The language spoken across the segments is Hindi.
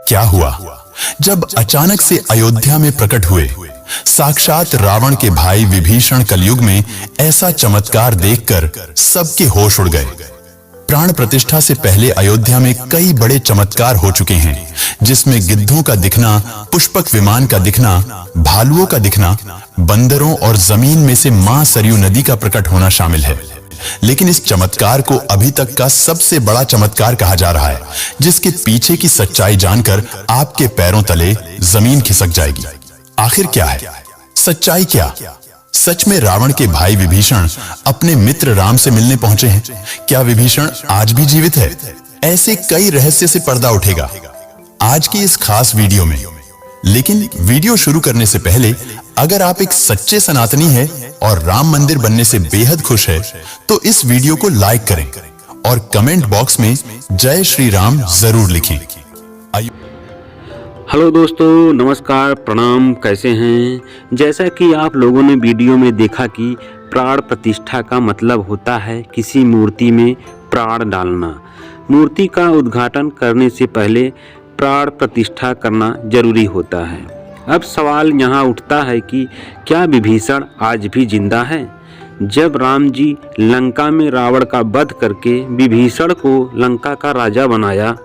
क्या हुआ जब अचानक से अयोध्या में प्रकट हुए साक्षात रावण के भाई विभीषण कलयुग में ऐसा चमत्कार देखकर सबके होश उड़ गए। प्राण प्रतिष्ठा से पहले अयोध्या में कई बड़े चमत्कार हो चुके हैं, जिसमें गिद्धों का दिखना, पुष्पक विमान का दिखना, भालुओं का दिखना, बंदरों और जमीन में से मां सरयू नदी का प्रकट होना शामिल है। लेकिन इस चमत्कार को अभी तक का सबसे बड़ा चमत्कार कहा जा रहा है, जिसके पीछे की सच्चाई जानकर आपके पैरों तले जमीन खिसक जाएगी। आखिर क्या है सच्चाई? क्या सच में रावण के भाई विभीषण अपने मित्र राम से मिलने पहुंचे हैं? क्या विभीषण आज भी जीवित है? ऐसे कई रहस्य से पर्दा उठेगा आज की इस खास वीडियो में। लेकिन वीडियो शुरू करने से पहले अगर आप एक सच्चे सनातनी है और राम मंदिर बनने से बेहद खुश है तो इस वीडियो को लाइक करें और कमेंट बॉक्स में जय श्री राम जरूर लिखें। हेलो दोस्तों, नमस्कार, प्रणाम। कैसे हैं? जैसा कि आप लोगों ने वीडियो में देखा कि प्राण प्रतिष्ठा का मतलब होता है किसी मूर्ति में प्राण डालना। मूर्ति का उद्घाटन करने से पहले प्राण प्रतिष्ठा करना जरूरी होता है। अब सवाल यहाँ उठता है कि क्या विभीषण आज भी जिंदा है? जब राम जी लंका में रावण का वध करके विभीषण को लंका का राजा बनाया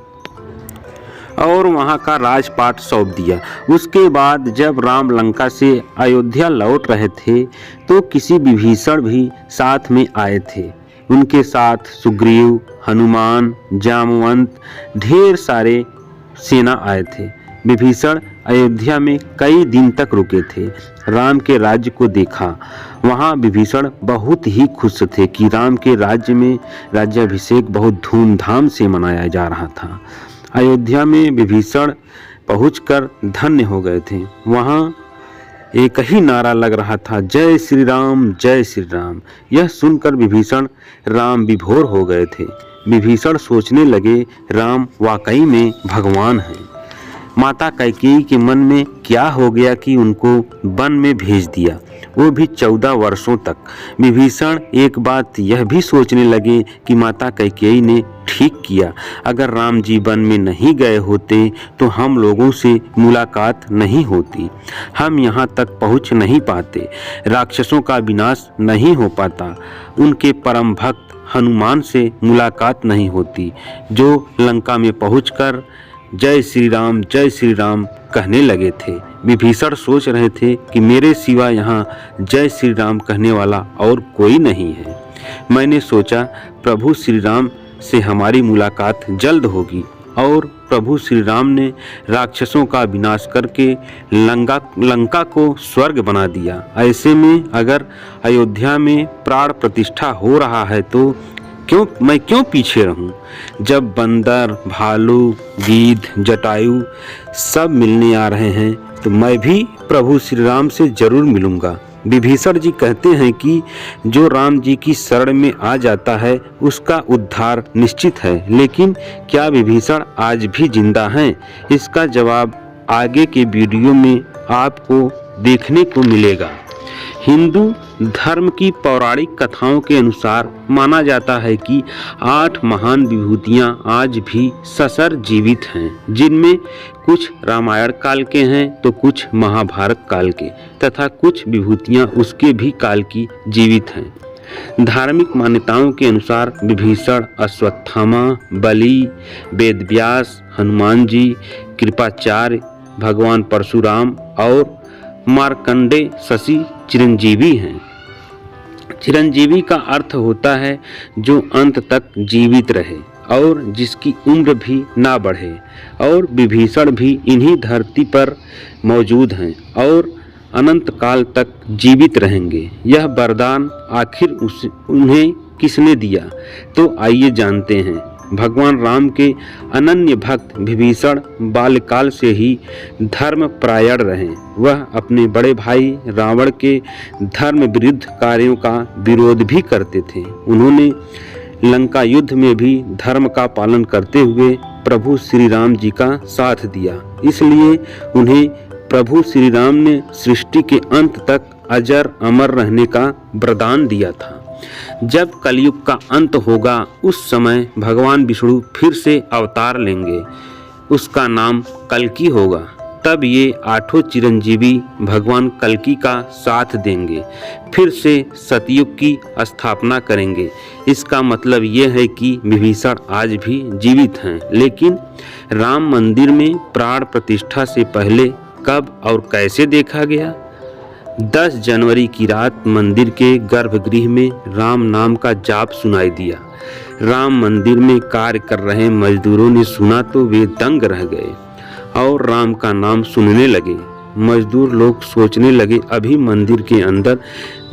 और वहाँ का राजपाट सौंप दिया, उसके बाद जब राम लंका से अयोध्या लौट रहे थे तो किसी विभीषण भी साथ में आए थे। उनके साथ सुग्रीव, हनुमान, जामवंत, ढेर सारे सेना आए थे। विभीषण अयोध्या में कई दिन तक रुके थे। राम के राज्य को देखा। वहाँ विभीषण बहुत ही खुश थे कि राम के राज्य में राज्याभिषेक बहुत धूमधाम से मनाया जा रहा था। अयोध्या में विभीषण पहुंचकर धन्य हो गए थे। वहाँ एक ही नारा लग रहा था, जय श्री राम, जय श्री राम। यह सुनकर विभीषण राम विभोर हो गए थे। विभीषण सोचने लगे, राम वाकई में भगवान हैं। माता कैकेयी के मन में क्या हो गया कि उनको वन में भेज दिया, वो भी 14 वर्षों तक। विभीषण एक बात यह भी सोचने लगे कि माता कैकेयी ने ठीक किया। अगर राम जी वन में नहीं गए होते तो हम लोगों से मुलाकात नहीं होती, हम यहाँ तक पहुँच नहीं पाते, राक्षसों का विनाश नहीं हो पाता, उनके परम भक्त हनुमान से मुलाकात नहीं होती, जो लंका में पहुँचकर जय श्री राम कहने लगे थे। विभीषण सोच रहे थे कि मेरे सिवा यहाँ जय श्री राम कहने वाला और कोई नहीं है। मैंने सोचा प्रभु श्री राम से हमारी मुलाकात जल्द होगी और प्रभु श्री राम ने राक्षसों का विनाश करके लंका को स्वर्ग बना दिया। ऐसे में अगर अयोध्या में प्राण प्रतिष्ठा हो रहा है तो मैं क्यों पीछे रहूं? जब बंदर, भालू, गीध, जटायु सब मिलने आ रहे हैं तो मैं भी प्रभु श्री राम से जरूर मिलूंगा। विभीषण जी कहते हैं कि जो राम जी की शरण में आ जाता है उसका उद्धार निश्चित है। लेकिन क्या विभीषण आज भी जिंदा हैं? इसका जवाब आगे के वीडियो में आपको देखने को मिलेगा। हिंदू धर्म की पौराणिक कथाओं के अनुसार माना जाता है कि 8 महान विभूतियां आज भी ससर जीवित हैं, जिनमें कुछ रामायण काल के हैं तो कुछ महाभारत काल के, तथा कुछ विभूतियां उसके भी काल की जीवित हैं। धार्मिक मान्यताओं के अनुसार विभीषण, अश्वत्थामा, बलि, वेदव्यास, हनुमान जी, कृपाचार्य, भगवान परशुराम और मार्कंडे शशि चिरंजीवी हैं। चिरंजीवी का अर्थ होता है जो अंत तक जीवित रहे और जिसकी उम्र भी ना बढ़े, और विभीषण भी इन्हीं धरती पर मौजूद हैं और अनंत काल तक जीवित रहेंगे। यह वरदान आखिर उन्हें किसने दिया? तो आइए जानते हैं। भगवान राम के अनन्य भक्त विभीषण बाल्यकाल से ही धर्म परायण रहे। वह अपने बड़े भाई रावण के धर्म विरुद्ध कार्यों का विरोध भी करते थे। उन्होंने लंका युद्ध में भी धर्म का पालन करते हुए प्रभु श्री राम जी का साथ दिया। इसलिए उन्हें प्रभु श्री राम ने सृष्टि के अंत तक अजर अमर रहने का वरदान दिया था। जब कलयुग का अंत होगा उस समय भगवान विष्णु फिर से अवतार लेंगे। उसका नाम कल्कि होगा। तब ये आठों चिरंजीवी भगवान कल्कि का साथ देंगे, फिर से सतयुग की स्थापना करेंगे। इसका मतलब ये है कि विभीषण आज भी जीवित हैं। लेकिन राम मंदिर में प्राण प्रतिष्ठा से पहले कब और कैसे देखा गया? 10 जनवरी की रात मंदिर के गर्भगृह में राम नाम का जाप सुनाई दिया। राम मंदिर में कार्य कर रहे मजदूरों ने सुना तो वे दंग रह गए और राम का नाम सुनने लगे। मजदूर लोग सोचने लगे, अभी मंदिर के अंदर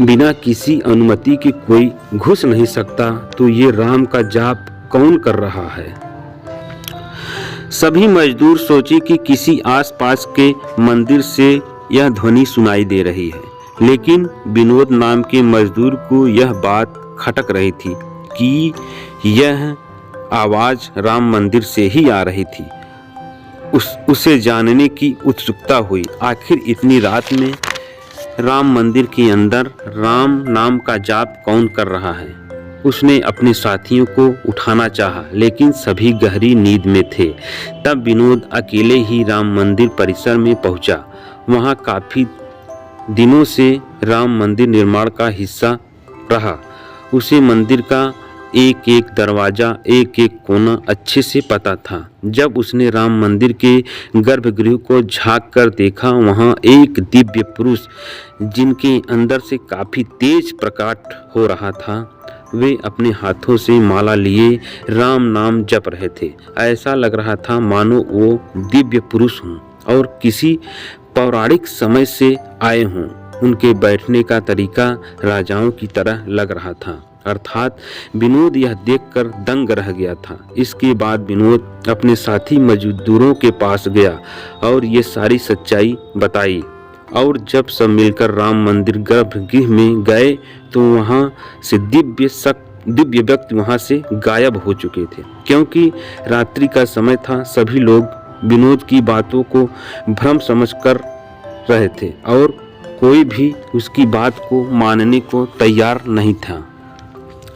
बिना किसी अनुमति के कोई घुस नहीं सकता, तो ये राम का जाप कौन कर रहा है? सभी मजदूर सोचे कि किसी आसपास के मंदिर से यह ध्वनि सुनाई दे रही है। लेकिन विनोद नाम के मजदूर को यह बात खटक रही थी कि यह आवाज राम मंदिर से ही आ रही थी। उसे जानने की उत्सुकता हुई। आखिर इतनी रात में राम मंदिर के अंदर राम नाम का जाप कौन कर रहा है? उसने अपने साथियों को उठाना चाहा, लेकिन सभी गहरी नींद में थे। तब विनोद अकेले ही राम मंदिर परिसर में पहुंचा। वहां काफी दिनों से राम मंदिर निर्माण का हिस्सा रहा। उसे मंदिर का एक एक दरवाजा, एक एक कोना अच्छे से पता था। जब उसने राम मंदिर के गर्भगृह को झांक कर देखा, वहां एक दिव्य पुरुष जिनके अंदर से काफी तेज प्रकाश हो रहा था, वे अपने हाथों से माला लिए राम नाम जप रहे थे। ऐसा लग रहा था मानो वो दिव्य पुरुष हों और किसी पौराणिक समय से आए हों। उनके बैठने का तरीका राजाओं की तरह लग रहा था। अर्थात विनोद यह देखकर दंग रह गया था। इसके बाद विनोद अपने साथी मजदूरों के पास गया और ये सारी सच्चाई बताई। और जब सब मिलकर राम मंदिर गर्भगृह में गए तो वहां से दिव्य व्यक्ति वहां से गायब हो चुके थे। क्योंकि रात्रि का समय था, सभी लोग विनोद की बातों को भ्रम समझकर रहे थे और कोई भी उसकी बात को मानने को तैयार नहीं था।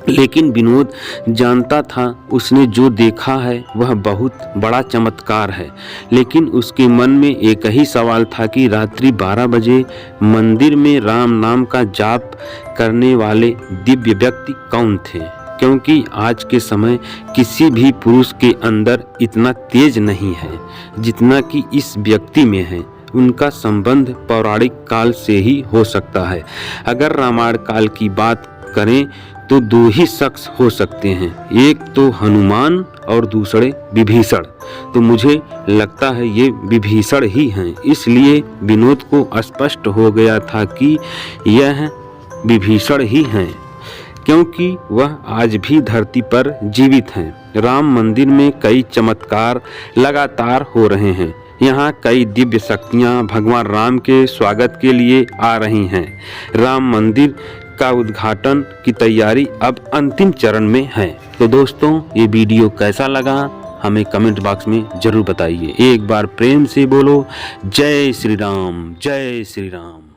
लेकिन विनोद जानता था उसने जो देखा है वह बहुत बड़ा चमत्कार है। लेकिन उसके मन में एक ही सवाल था कि रात्रि 12 बजे मंदिर में राम नाम का जाप करने वाले दिव्य व्यक्ति कौन थे? क्योंकि आज के समय किसी भी पुरुष के अंदर इतना तेज नहीं है जितना कि इस व्यक्ति में है। उनका संबंध पौराणिक काल से ही हो सकता है। अगर रामायण काल की बात करें तो 2 ही शख्स हो सकते हैं, एक तो हनुमान और दूसरे विभीषण। तो मुझे लगता है ये विभीषण ही हैं। इसलिए विनोद को स्पष्ट हो गया था कि यह विभीषण ही हैं, क्योंकि वह आज भी धरती पर जीवित हैं। राम मंदिर में कई चमत्कार लगातार हो रहे हैं। यहाँ कई दिव्य शक्तियाँ भगवान राम के स्वागत के लिए आ रही हैं। राम मंदिर का उद्घाटन की तैयारी अब अंतिम चरण में है। तो दोस्तों, ये वीडियो कैसा लगा हमें कमेंट बॉक्स में जरूर बताइए। एक बार प्रेम से बोलो जय श्री राम, जय श्री राम।